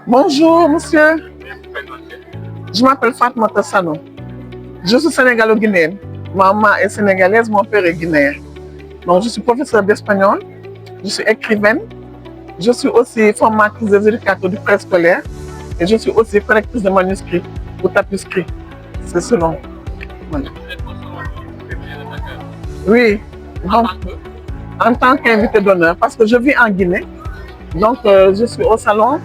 Bonjour, monsieur. Je m'appelle Fatma Sano. Je suis sénégalo-guinéenne. Ma maman est sénégalaise, mon père est guinéen. Donc, je suis professeure d'espagnol, je suis écrivaine, je suis aussi formatrice des éducateurs du préscolaire et je suis aussi correctrice de manuscrits ou tapisseries. C'est selon. Voilà. Oui, donc, en tant qu'invité d'honneur, parce que je vis en Guinée, donc je suis au salon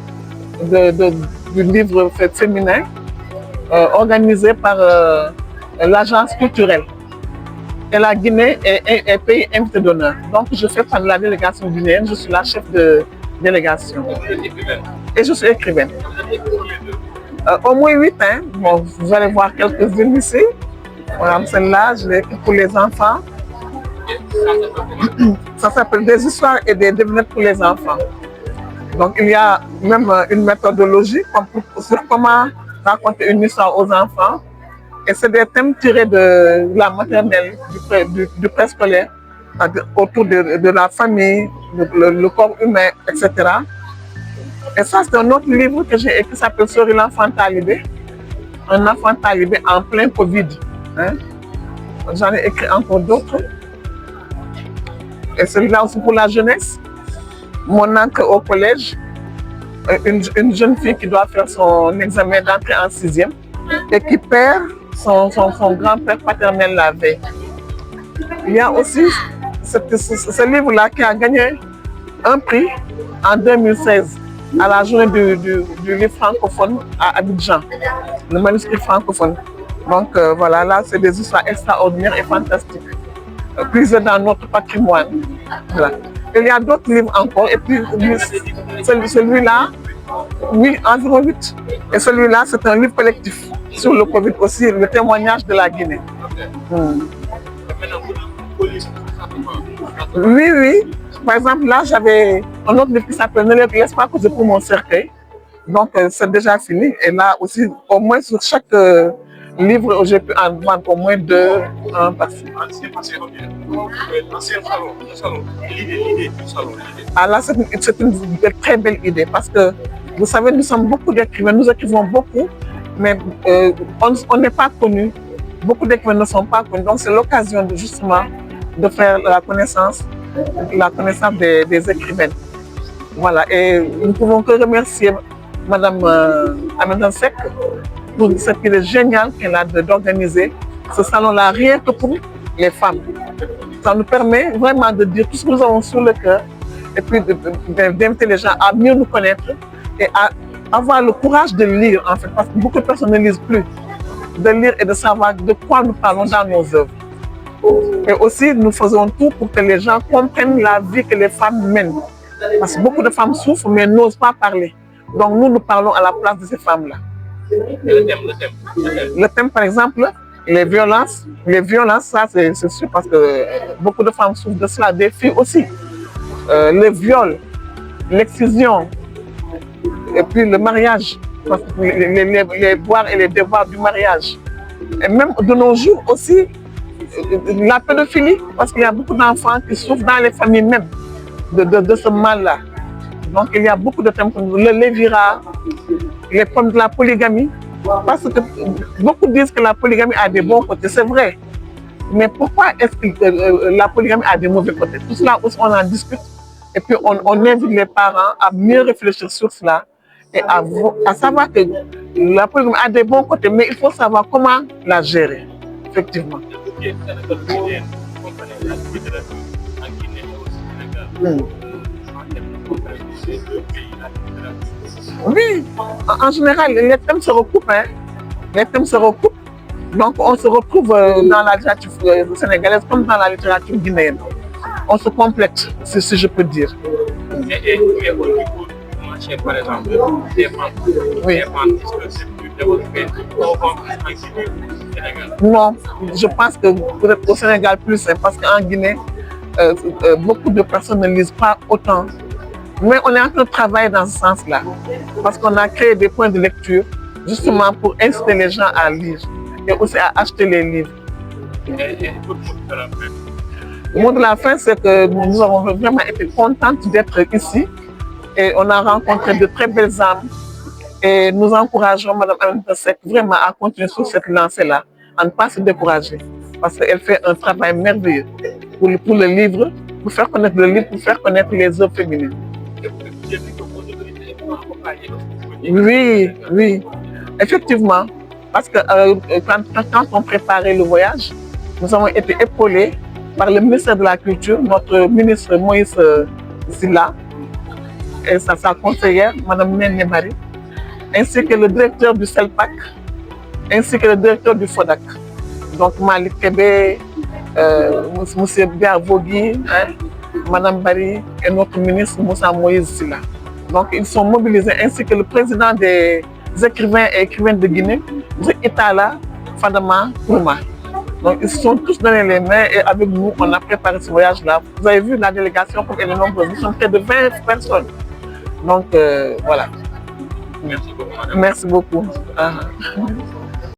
du livre féminin organisé par l'agence culturelle. Et la Guinée est pays invité d'honneur. Donc je fais partie de la délégation guinéenne, je suis la chef de délégation. Et je suis écrivaine. Au moins 8 ans, bon, vous allez voir quelques-unes ici. Voilà, celle-là, je l'ai écrite pour les enfants. Ça s'appelle Des histoires et des devinettes pour les enfants. Donc il y a même une méthodologie sur comment raconter une histoire aux enfants. Et c'est des thèmes tirés de la maternelle, du préscolaire, autour de la famille, le corps humain, etc. Et ça, c'est un autre livre que j'ai écrit qui s'appelle Sori l'enfant talibé. Un enfant talibé en plein Covid. Hein? J'en ai écrit encore d'autres. Et celui-là aussi pour la jeunesse. Mon oncle au collège, une jeune fille qui doit faire son examen d'entrée en 6e et qui perd son grand-père paternel la veille. Il y a aussi ce livre-là qui a gagné un prix en 2016 à la journée du livre francophone à Abidjan, le manuscrit francophone. Donc voilà, là c'est des histoires extraordinaires et fantastiques, prisées dans notre patrimoine. Voilà. Il y a d'autres livres encore, et puis celui-là, oui, environ 8. Et celui-là, c'est un livre collectif sur le Covid aussi, le témoignage de la Guinée. Oui, oui. Par exemple, là, j'avais un autre livre qui s'appelle Ne laisse pas causer pour mon cercueil. Donc, c'est déjà fini. Et là aussi, au moins sur chaque livre, j'ai pu en vendre au moins 2, 1 par-ci. Ah là, c'est une très belle idée parce que, vous savez, nous sommes beaucoup d'écrivains, nous écrivons beaucoup, mais on n'est pas connus. Beaucoup d'écrivains ne sont pas connus. Donc, c'est l'occasion justement de faire la connaissance des écrivains. Voilà, et nous ne pouvons que remercier Madame Aminata Seck pour cette idée géniale qu'elle a d'organiser ce salon-là, rien que pour les femmes. Ça nous permet vraiment de dire tout ce que nous avons sur le cœur et puis d'inviter les gens à mieux nous connaître et à avoir le courage de lire, en fait, parce que beaucoup de personnes ne lisent plus, de lire et de savoir de quoi nous parlons dans nos œuvres. Et aussi, nous faisons tout pour que les gens comprennent la vie que les femmes mènent. Parce que beaucoup de femmes souffrent mais n'osent pas parler. Donc nous parlons à la place de ces femmes-là. Le thème, par exemple, les violences, ça c'est sûr parce que beaucoup de femmes souffrent de cela, des filles aussi. Le viol, l'excision, et puis le mariage, parce que les devoirs et les devoirs du mariage. Et même de nos jours aussi, la pédophilie, parce qu'il y a beaucoup d'enfants qui souffrent dans les familles même de ce mal-là. Donc il y a beaucoup de thèmes comme le lévira, les problèmes de la polygamie, parce que beaucoup disent que la polygamie a des bons côtés, c'est vrai. Mais pourquoi est-ce que la polygamie a des mauvais côtés? Tout cela aussi on en discute et puis on invite les parents à mieux réfléchir sur cela et à savoir que la polygamie a des bons côtés, mais il faut savoir comment la gérer, effectivement. Oui, en général, les thèmes se recoupent. Hein. Les thèmes se recoupent. Donc, on se retrouve dans la littérature sénégalaise comme dans la littérature guinéenne. On se complète, si je peux dire. Et au niveau du marché, par exemple, des ventes, oui. C'est plus développé au Sénégal? Non, je pense que peut-être au Sénégal plus, parce qu'en Guinée, beaucoup de personnes ne lisent pas autant. Mais on est en train de travailler dans ce sens-là, parce qu'on a créé des points de lecture, justement pour inciter les gens à lire et aussi à acheter les livres. Le mot de la fin, c'est que nous avons vraiment été contentes d'être ici et on a rencontré de très belles âmes Et nous encourageons Mme Aminata Seck vraiment à continuer sur cette lancée-là, à ne pas se décourager, parce qu'elle fait un travail merveilleux pour le livre, pour faire connaître le livre, pour faire connaître les œuvres féminines. Oui, oui, effectivement, parce que quand on préparait le voyage, nous avons été épaulés par le ministère de la Culture, notre ministre Moïse Zilla, et sa conseillère, Mme Néné Marie, ainsi que le directeur du CELPAC, ainsi que le directeur du FODAC. Donc Malik Kébé, M. Biavogui, Mme Bari et notre ministre Moussa Moïse Zilla. Donc ils sont mobilisés, ainsi que le président des écrivains et écrivaines de Guinée, M. Itala Fadama Kourma. Donc ils se sont tous donné les mains et avec nous, on a préparé ce voyage-là. Vous avez vu la délégation comme elle est nombreuse, nous sommes près de 20 personnes. Donc voilà. Merci beaucoup. Merci beaucoup.